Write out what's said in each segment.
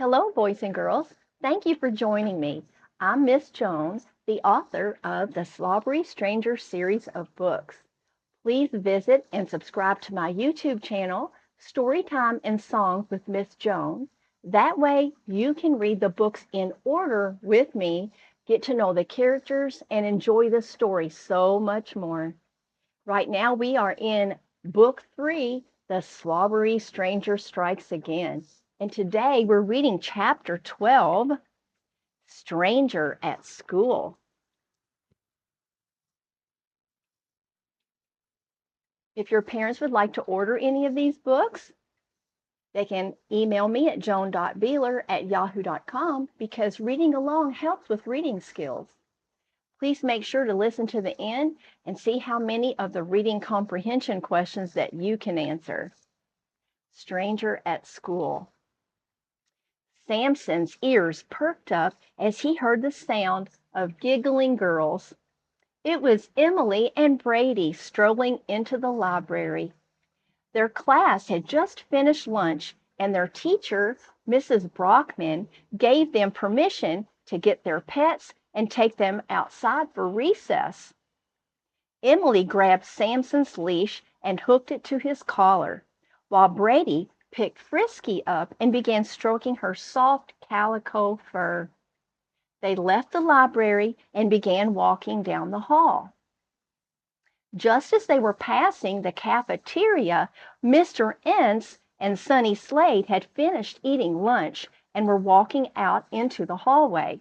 Hello, boys and girls. Thank you for joining me. I'm Miss Joan, the author of the Slobbery Stranger series of books. Please visit and subscribe to my YouTube channel, Storytime and Songs with Miss Joan. That way you can read the books in order with me, get to know the characters, and enjoy the story so much more. Right now we are in Book 3, The Slobbery Stranger Strikes Again. And today we're reading Chapter 12, Stranger at School. If your parents would like to order any of these books, they can email me at joan.beeler@yahoo.com because reading along helps with reading skills. Please make sure to listen to the end and see how many of the reading comprehension questions that you can answer. Stranger at School. Samson's ears perked up as he heard the sound of giggling girls. It was Emily and Brady strolling into the library. Their class had just finished lunch, and their teacher, Mrs. Brockman, gave them permission to get their pets and take them outside for recess. Emily grabbed Samson's leash and hooked it to his collar, while Brady picked Frisky up and began stroking her soft calico fur. They left the library and began walking down the hall. Just as they were passing the cafeteria, Mr. Ence and Sonny Slade had finished eating lunch and were walking out into the hallway.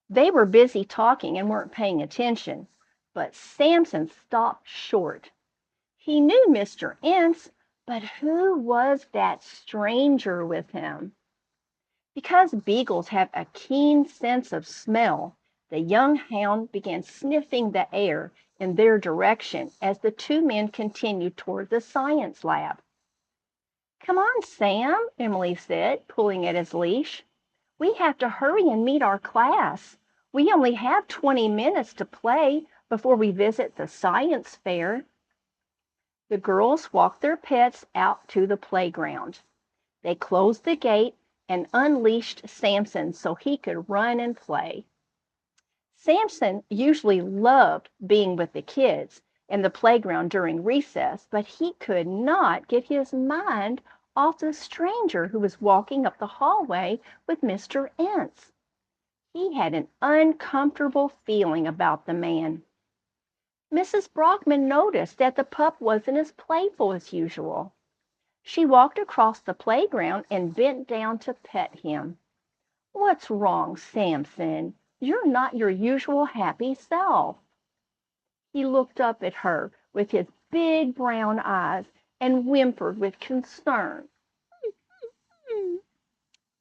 They were busy talking and weren't paying attention, but Samson stopped short. He knew Mr. Ence, but who was that stranger with him? Because beagles have a keen sense of smell, the young hound began sniffing the air in their direction as the two men continued toward the science lab. "Come on, Sam," Emily said, pulling at his leash. "We have to hurry and meet our class. We only have 20 minutes to play before we visit the science fair." The girls walked their pets out to the playground. They closed the gate and unleashed Samson so he could run and play. Samson usually loved being with the kids in the playground during recess, but he could not get his mind off the stranger who was walking up the hallway with Mr. Ence. He had an uncomfortable feeling about the man. Mrs. Brockman noticed that the pup wasn't as playful as usual. She walked across the playground and bent down to pet him. "What's wrong, Samson? You're not your usual happy self." He looked up at her with his big brown eyes and whimpered with concern.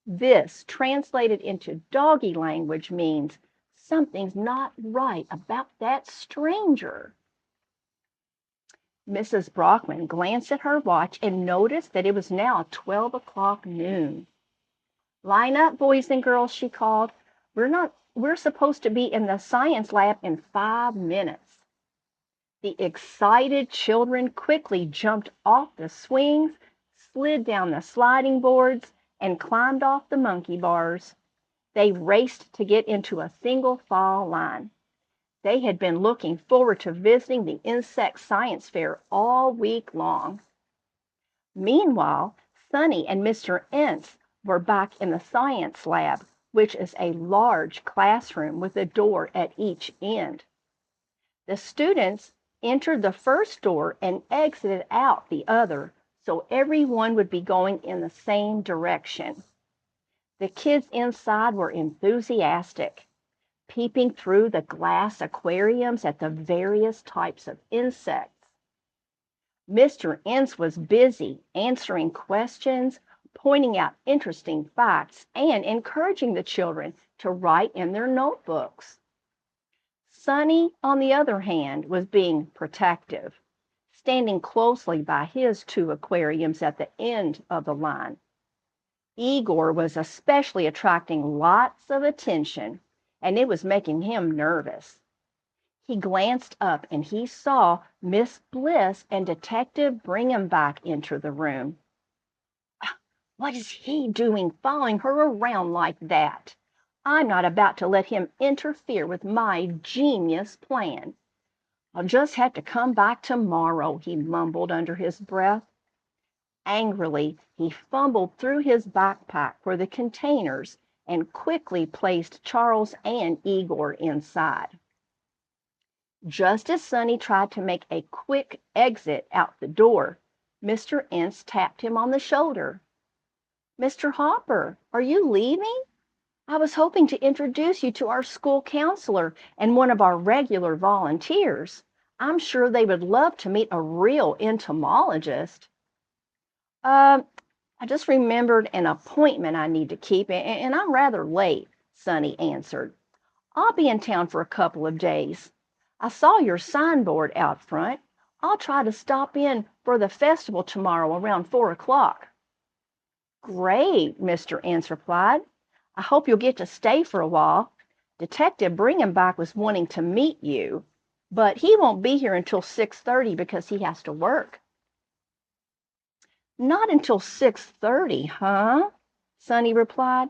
This, translated into doggy language, means something's not right about that stranger. Mrs. Brockman glanced at her watch and noticed that it was now 12 o'clock noon. "Line up, boys and girls," she called. We're supposed to be in the science lab in 5 minutes." The excited children quickly jumped off the swings, slid down the sliding boards, and climbed off the monkey bars. They raced to get into a single file line. They had been looking forward to visiting the insect science fair all week long. Meanwhile, Sonny and Mr. Ence were back in the science lab, which is a large classroom with a door at each end. The students entered the first door and exited out the other, so everyone would be going in the same direction. The kids inside were enthusiastic, peeping through the glass aquariums at the various types of insects. Mr. Ence was busy answering questions, pointing out interesting facts, and encouraging the children to write in their notebooks. Sonny, on the other hand, was being protective, standing closely by his 2 aquariums at the end of the line. Igor was especially attracting lots of attention, and it was making him nervous. He glanced up and he saw Miss Bliss and Detective Bringham back enter the room. What is he doing following her around like that? I'm not about to let him interfere with my genius plan. I'll just have to come back tomorrow, he mumbled under his breath. Angrily, he fumbled through his backpack for the containers and quickly placed Charles and Igor inside. Just as Sonny tried to make a quick exit out the door, Mr. Ence tapped him on the shoulder. Mr. Hopper, are you leaving? I was hoping to introduce you to our school counselor and one of our regular volunteers. I'm sure they would love to meet a real entomologist. I just remembered an appointment I need to keep, and I'm rather late, Sonny answered. I'll be in town for a couple of days. I saw your signboard out front. I'll try to stop in for the festival tomorrow around 4 o'clock. Great, Mr. Ence replied. I hope you'll get to stay for a while. Detective Bringhamback was wanting to meet you, but he won't be here until 6:30 because he has to work. Not until 6:30, huh? Sonny replied.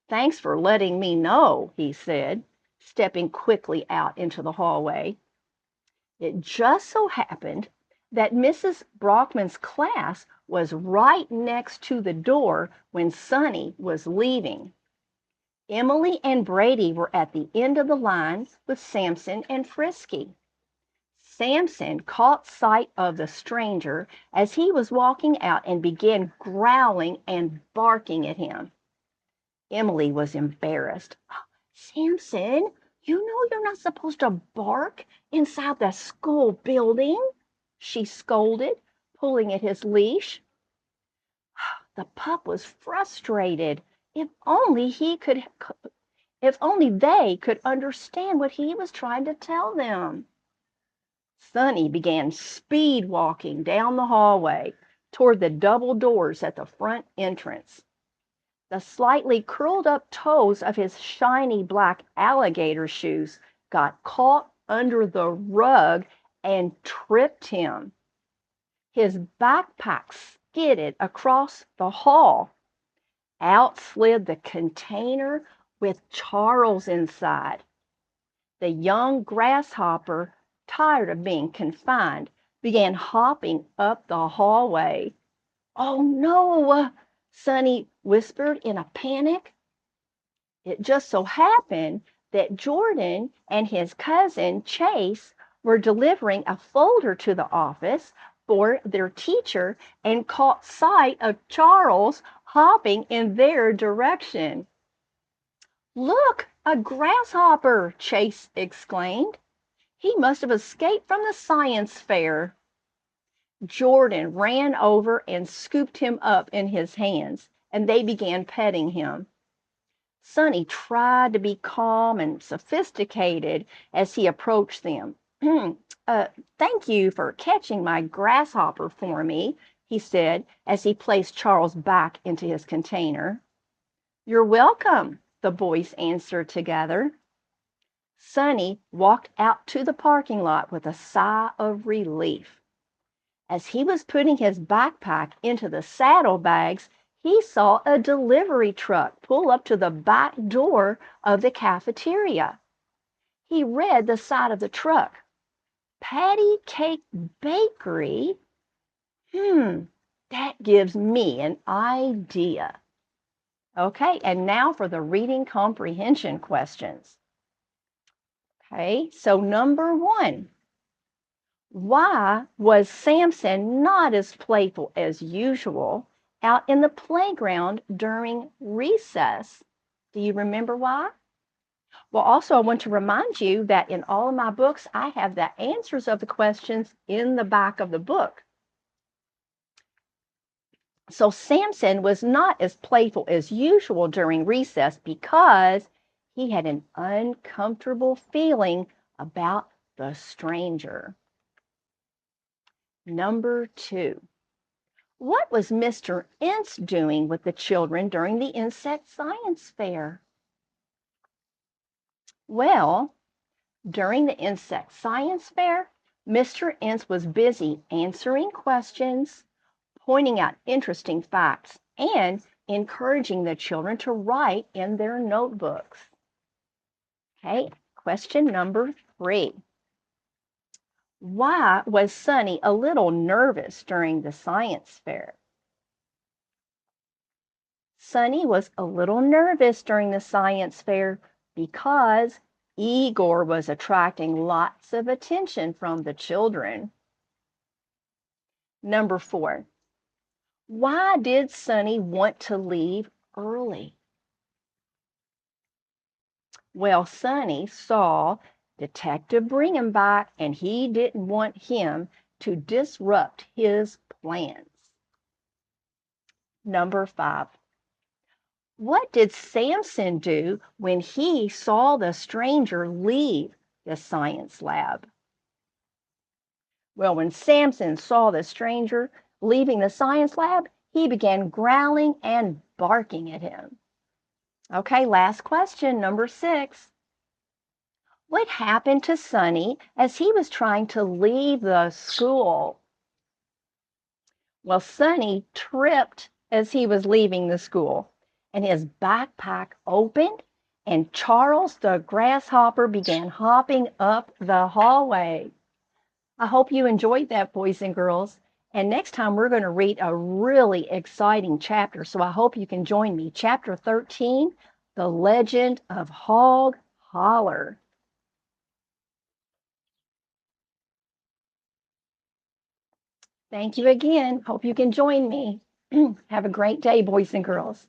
Thanks for letting me know, he said, stepping quickly out into the hallway. It just so happened that Mrs. Brockman's class was right next to the door when Sonny was leaving. Emily and Brady were at the end of the line with Samson and Frisky. Samson caught sight of the stranger as he was walking out and began growling and barking at him. Emily was embarrassed. Samson, you know you're not supposed to bark inside the school building, she scolded, pulling at his leash. The pup was frustrated. If only they could understand what he was trying to tell them. Sonny began speed walking down the hallway toward the double doors at the front entrance. The slightly curled up toes of his shiny black alligator shoes got caught under the rug and tripped him. His backpack skidded across the hall. Out slid the container with Charles inside. The young grasshopper, tired of being confined, began hopping up the hallway. Oh no, Sonny whispered in a panic. It just so happened that Jordan and his cousin Chase were delivering a folder to the office for their teacher and caught sight of Charles hopping in their direction. Look, a grasshopper, Chase exclaimed. He must have escaped from the science fair. Jordan ran over and scooped him up in his hands, and they began petting him. Sonny tried to be calm and sophisticated as he approached them. Thank you for catching my grasshopper for me, he said as he placed Charles back into his container. You're welcome, the boys answered together. Sonny walked out to the parking lot with a sigh of relief. As he was putting his backpack into the saddlebags, he saw a delivery truck pull up to the back door of the cafeteria. He read the side of the truck. Patty Cake Bakery? That gives me an idea. Okay, and now for the reading comprehension questions. Okay, so number 1. Why was Samson not as playful as usual out in the playground during recess? Do you remember why? Well, also, I want to remind you that in all of my books, I have the answers of the questions in the back of the book. So Samson was not as playful as usual during recess because he had an uncomfortable feeling about the stranger. Number 2. What was Mr. Ence doing with the children during the insect science fair? Well, during the insect science fair, Mr. Ence was busy answering questions, pointing out interesting facts, and encouraging the children to write in their notebooks. Okay, question number 3. Why was Sonny a little nervous during the science fair? Sonny was a little nervous during the science fair because Igor was attracting lots of attention from the children. Number 4. Why did Sonny want to leave early? Well, Sonny saw Detective Bring-Em-Back and he didn't want him to disrupt his plans. Number 5. What did Samson do when he saw the stranger leave the science lab? Well, when Samson saw the stranger leaving the science lab, he began growling and barking at him. Okay, last question, number 6. What happened to Sonny as he was trying to leave the school? Well, Sonny tripped as he was leaving the school, and his backpack opened, and Charles the grasshopper began hopping up the hallway. I hope you enjoyed that, boys and girls. And next time we're going to read a really exciting chapter, so I hope you can join me. Chapter 13, The Legend of Hog Holler. Thank you again. Hope you can join me. Have a great day, boys and girls.